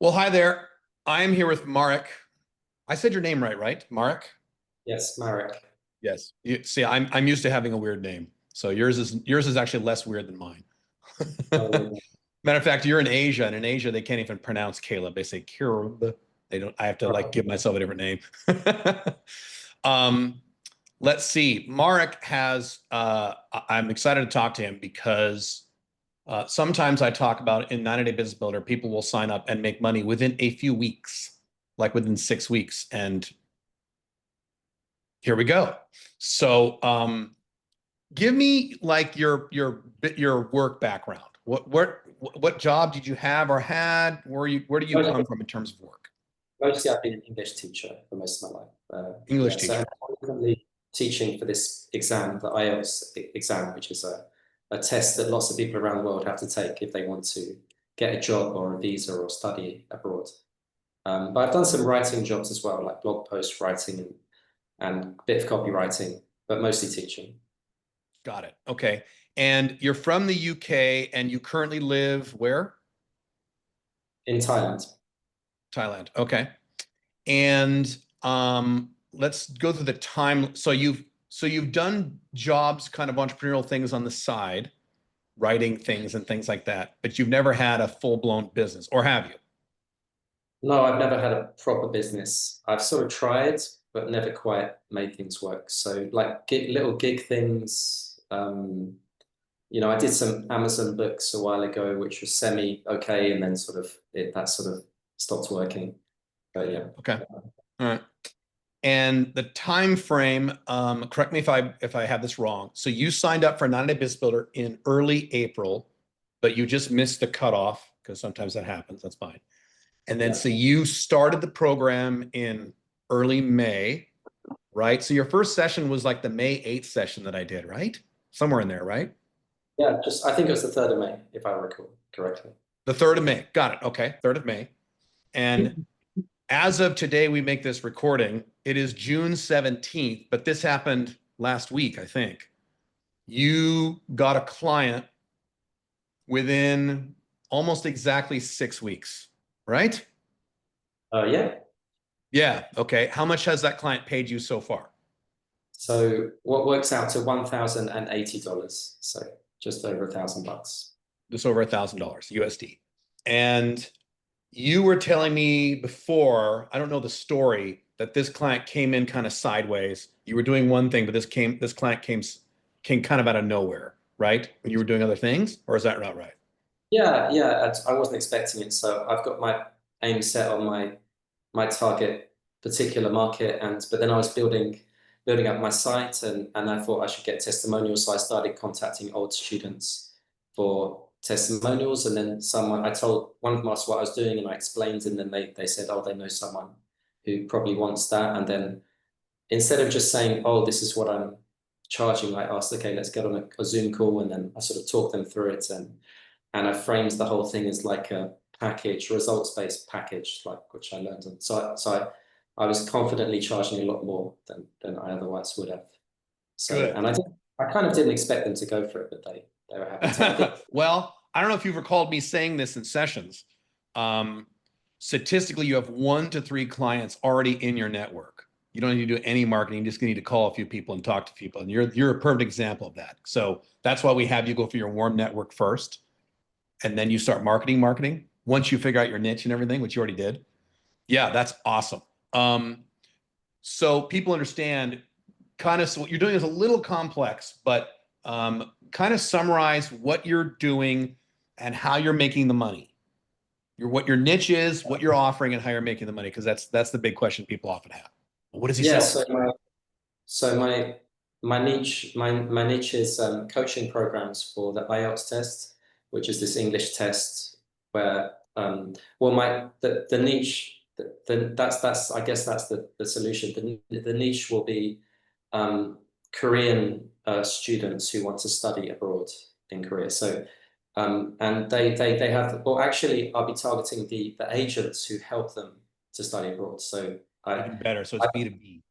Well, hi there. I am here with Marek. I said your name right? Marek? Yes, Marek. Yes. See, I'm used to having a weird name. So yours is actually less weird than mine. Oh, Matter of fact, you're in Asia, and in Asia they can't even pronounce Caleb. They say Caleb. They don't. I have to like right. give myself a different name. um, let's see. Marek has. I'm excited to talk to him because sometimes I talk about in 90 Day Business Builder, people will sign up and make money within a few weeks, like within 6 weeks. And here we go. So give me like your work background. What job did you have or had? Where do you Mostly, come from in terms of work? mostly I've been an English teacher for most of my life. English Yeah, so teacher. I'm currently teaching for this exam, the IELTS exam, which is a test that lots of people around the world have to take if they want to get a job or a visa or study abroad. But I've done some writing jobs as well, like blog post writing and a bit of copywriting, but mostly teaching Got it. Okay. And you're from the UK and you currently live where? in Thailand. Thailand. Okay. And let's go through the time. So you've done jobs, kind of entrepreneurial things on the side, writing things and things like that, but you've never had a full-blown business, or have you? No, I've never had a proper business. I've sort of tried, but never quite made things work. So like little gig things. I did some Amazon books a while ago, which was semi okay, and then that sort of stopped working. But yeah. Okay. All right. And the time frame, correct me if I have this wrong. So you signed up for 90 Day Business Builder in early April, but you just missed the cutoff because sometimes that happens. That's fine. And then Yeah. so you started the program in early May, right? So your first session was like the May 8th session that I did, right? Somewhere in there, right? Yeah, just I think it was the 3rd of May, if I recall correctly. The 3rd of May. Got it. Okay. 3rd of May. And as of today, we make this recording. It is June 17th, but this happened last week, I think. You got a client within almost exactly 6 weeks, right? Yeah. Yeah. Okay. How much has that client paid you so far? So what works out to $1,080. So just over $1,000. Just over $1,000 USD. And you were telling me before, I don't know the story, that this client came in kind of sideways. You were doing one thing, but this client came kind of out of nowhere, right? When you were doing other things, or is that not right? Yeah, yeah. I wasn't expecting it, so I've got my aim set on my target particular market, but then I was building up my site, and I thought I should get testimonials, so I started contacting old students for testimonials, and then I told one of them asked what I was doing, and I explained, and then they said, oh, they know someone who probably wants that, and then instead of just saying, oh, this is what I'm charging, I asked, okay, let's get on a Zoom call, and then I sort of talked them through it, and I framed the whole thing as like a package, results-based package, like which I learned. And I was confidently charging a lot more than I otherwise would have. So, Good. and I kind of didn't expect them to go for it, but they were happy to. I think, Well, I don't know if you've recalled me saying this in sessions. Um, Statistically, you have 1 to 3 clients already in your network. You don't need to do any marketing. You just need to call a few people and talk to people. And you're a perfect example of that. So that's why we have you go for your warm network first, and then you start marketing. Once you figure out your niche and everything, which you already did. Yeah, that's awesome. So people understand kind of, so what you're doing is a little complex, but kind of summarize what you're doing and how you're making the money. What your niche is, what you're offering, and how you're making the money, because that's the big question people often have. What does he yeah. sell? So my niche is coaching programs for the IELTS test, which is this English test where well the niche that's I guess that's the solution. The niche will be Korean students who want to study abroad in Korea. So and they have, well, actually I'll be targeting the agents who help them to study abroad. So Even better. So it's B2B.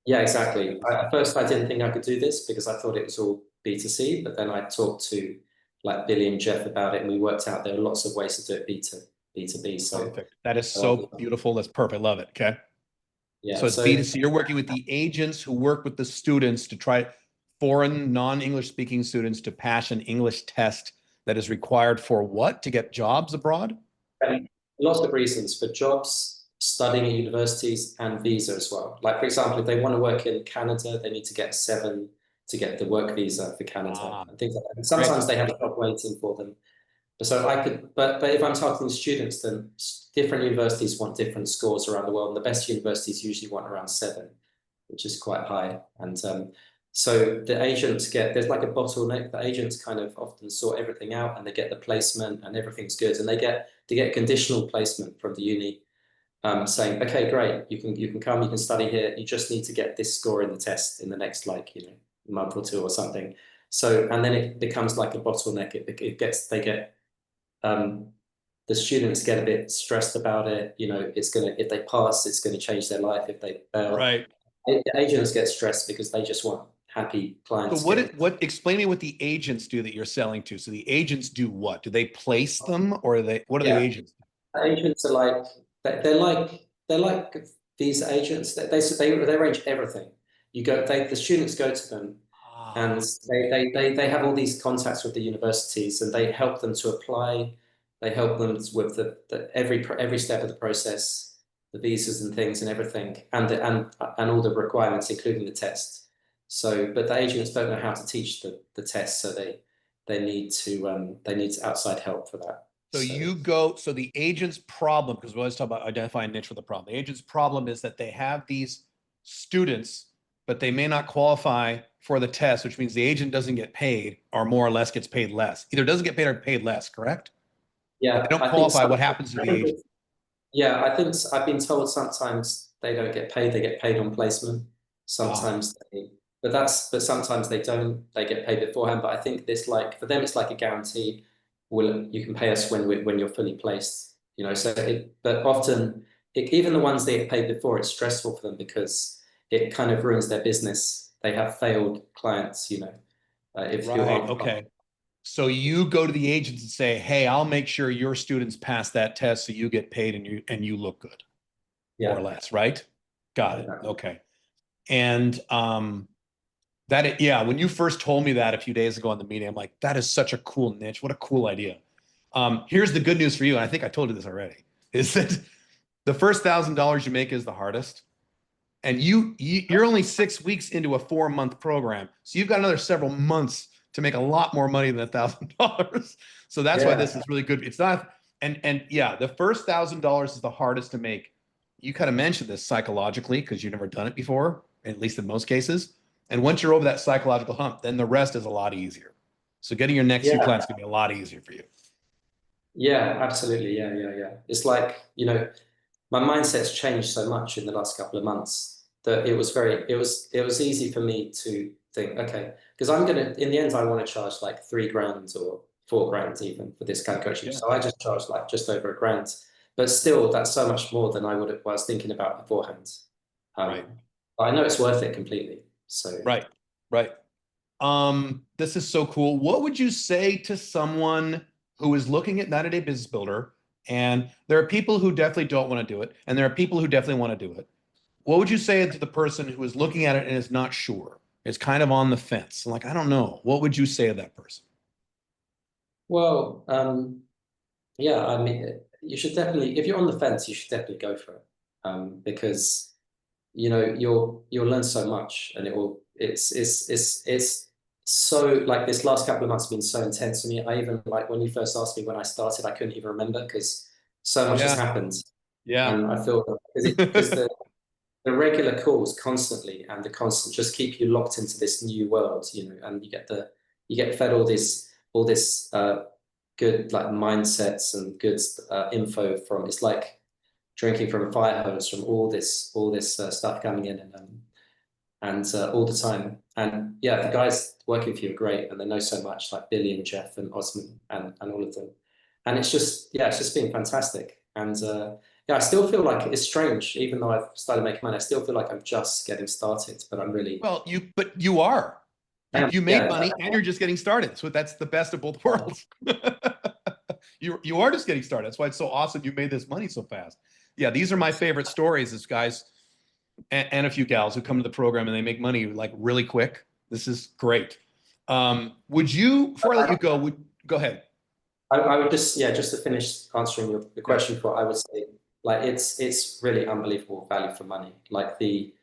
yeah, exactly. At first, I didn't think I could do this because I thought it was all B2C, but then I talked to like Billy and Jeff about it, and we worked out there are lots of ways to do it B2B. So Perfect. That is so beautiful. That's perfect. Love it. Okay. yeah, So it's B2C. You're working with the agents who work with the students to try foreign non-English speaking students to pass an English test that is required for what? To get jobs abroad? lots of reasons for jobs, studying at universities, and visa as well. Like, for example, if they want to work in Canada, they need to get 7 to get the work visa for Canada and things like that. And sometimes they have a job waiting for them. So I could, but if I'm targeting students, then different universities want different scores around the world. And the best universities usually want around 7, which is quite high. And so the agents there's like a bottleneck. The agents kind of often sort everything out, and they get the placement, and everything's good. And they get conditional placement from the uni, saying, okay, great, you can come, you can study here. You just need to get this score in the test in the next, like, month or 2 or something. So, and then it becomes like a bottleneck. The students get a bit stressed about it. If they pass, it's gonna change their life. If they fail, Right. the agents get stressed because they just want happy clients. So explain me what the agents do that you're selling to. So the agents do what? Do they place them, or what are the agents? Agents are like, they're like these agents. They arrange everything. The students go to them, and they have all these contacts with the universities, and they help them to apply. They help them with every step of the process, the visas and things and everything, and all the requirements, including the test. So, but the agents don't know how to teach the test, so they need outside help for that. So the agent's problem, because we always talk about identifying niche for the problem. The agent's problem is that they have these students, but they may not qualify for the test, which means the agent doesn't get paid, or more or less gets paid less. Either doesn't get paid or paid less, correct? Yeah. If they don't qualify, what happens to the agent? Yeah, I think I've been told sometimes they don't get paid, they get paid on placement. Sometimes but sometimes they don't, they get paid beforehand. But I think for them, it's like a guarantee. You can pay us when you're fully placed, but often even the ones they get paid before, it's stressful for them because it kind of ruins their business. They have failed clients, if you Right. aren't. Okay. So you go to the agents and say, "Hey, I'll make sure your students pass that test, so you get paid and you look good," more or less, right? Got it. Okay. And when you first told me that a few days ago on the meeting, I'm like, that is such a cool niche. What a cool idea. Here's the good news for you, and I think I told you this already, is that the first $1,000 you make is the hardest. And you're only 6 weeks into a 4-month program. So you've got another several months to make a lot more money than $1,000. So that's why this is really good. It's not, and yeah, the first $1,000 is the hardest to make. You kind of mentioned this psychologically because you've never done it before, at least in most cases. And once you're over that psychological hump, then the rest is a lot easier. So getting your next 2 clients can be a lot easier for you. Yeah, absolutely. Yeah. It's like, my mindset's changed so much in the last couple of months that it was easy for me to think, okay, because in the end, I want to charge like $3,000 or $4,000 even for this kind of coaching. Yeah. So I just charged like just over $1,000, but still that's so much more than I was thinking about beforehand. Right. But I know it's worth it completely. So right. This is so cool. What would you say to someone who is looking at 90 Day Business Builder? And there are people who definitely don't want to do it, and there are people who definitely want to do it. What would you say to the person who is looking at it and is not sure, is kind of on the fence, like, I don't know? What would you say to that person? Well, yeah, I mean, you should definitely, if you're on the fence, you should definitely go for it, because you'll learn so much, and it's so, like, this last couple of months have been so intense for me. I even, like, when you first asked me when I started, I couldn't even remember because so much has happened. Yeah. And I feel because the regular calls constantly and the constant just keep you locked into this new world, and you get fed all this good, like, mindsets and good info from, it's like drinking from a fire hose from all this stuff coming in, and all the time. And yeah, the guys working for you are great, and they know so much, like Billy and Jeff and Osman and all of them. And it's just been fantastic. And yeah, I still feel like it's strange, even though I've started making money, I still feel like I'm just getting started, but I'm really... Well, you are. You made money and you're just getting started. So that's the best of both worlds. You are just getting started. That's why it's so awesome you made this money so fast. Yeah, these are my favorite stories. Is guys and a few gals who come to the program and they make money like really quick. This is great. Would you, before I let you go, go ahead. I would just, yeah, just to finish answering the question for, I would say, like, it's really unbelievable value for money. Like the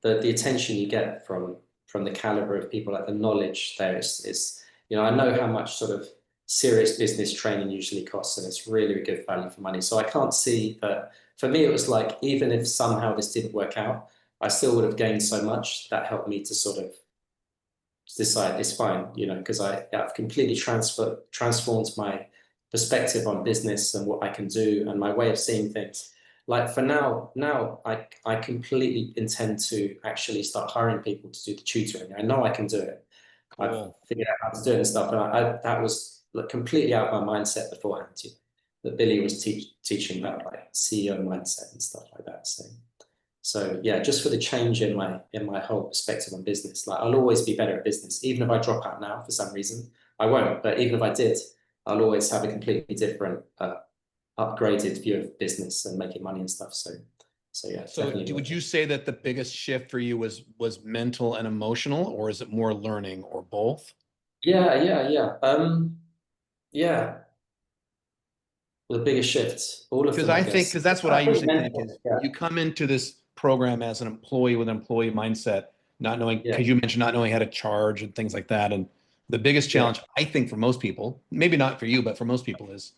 attention you get from the caliber of people, like the knowledge there is, you know, I know how much sort of serious business training usually costs, and it's really a good value for money. So I can't see that. For me, it was like, even if somehow this didn't work out, I still would have gained so much that helped me to sort of decide it's fine, you know, because I've completely transformed my perspective on business and what I can do and my way of seeing things. Like for now I completely intend to actually start hiring people to do the tutoring. I know I can do it. I've Cool. figured out how to do it and stuff, and that was like completely out of my mindset beforehand. You know, that Billy was teaching about like CEO mindset and stuff like that. So yeah, just for the change in my whole perspective on business. Like I'll always be better at business, even if I drop out now for some reason. I won't, but even if I did, I'll always have a completely different, upgraded view of business and making money and stuff. So yeah, So definitely. would you say that the biggest shift for you was mental and emotional, or is it more learning, or both? Yeah. Yeah, the biggest shift, all of Because them, I I think, guess. because that's what I I think usually think mental. is Yeah, you come into this program as an employee with an employee mindset, not knowing, yeah, because you mentioned not knowing how to charge and things like that. And the biggest yeah, challenge, I think, for most people, maybe not for you, but for most people, is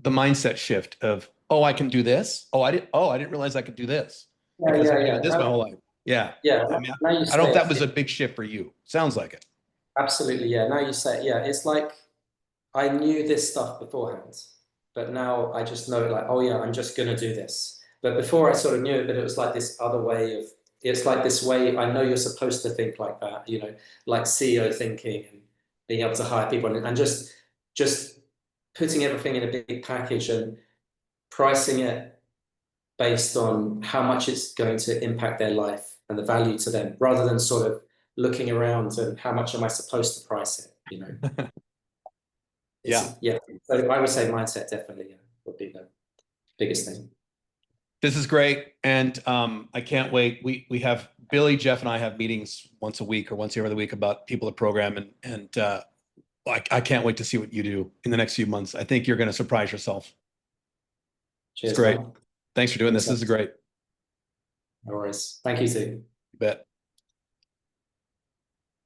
the mindset shift of, oh, I can do this. Oh, I didn't realize I could do this because I've been doing this my whole life. Yeah. Yeah. I mean, Now you I don't know if say that was it, a big shift for you. Sounds like it. absolutely. Yeah. Now you say it, yeah. It's like I knew this stuff beforehand, but now I just know like, oh yeah, I'm just gonna do this. But before I sort of knew it, but it was like this other way of, it's like this way, I know you're supposed to think like that, you know, like CEO thinking and being able to hire people and just putting everything in a big package and pricing it based on how much it's going to impact their life and the value to them, rather than sort of looking around and how much am I supposed to price it, you know? Yeah. Yeah. So I would say mindset definitely, yeah, would be the biggest thing. This is great. And I can't wait. We have Billy, Jeff, and I have meetings once a week or once every other week about people at program. And I can't wait to see what you do in the next few months. I think you're going to surprise yourself. It's Cheers, great. man. Thanks for doing Thanks this. so This is much. great. No worries. Thank you too. You bet.